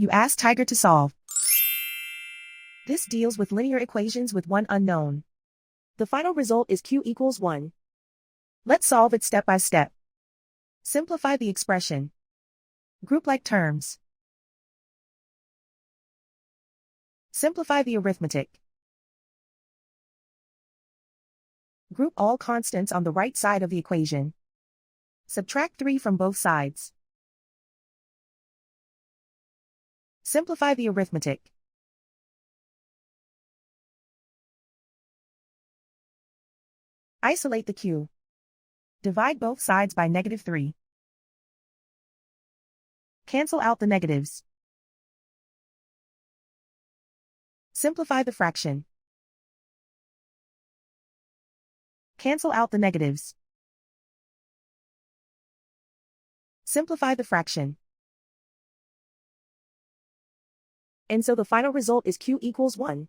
You ask Tiger to solve. This deals with linear equations with one unknown. The final result is q equals 1. Let's solve it step by step. Simplify the expression. Group like terms. Simplify the arithmetic. Group all constants on the right side of the equation. Subtract 3 from both sides. Simplify the arithmetic. Isolate the q. Divide both sides by -3. Cancel out the negatives. Simplify the fraction. Cancel out the negatives. Simplify the fraction. And so the final result is q equals 1.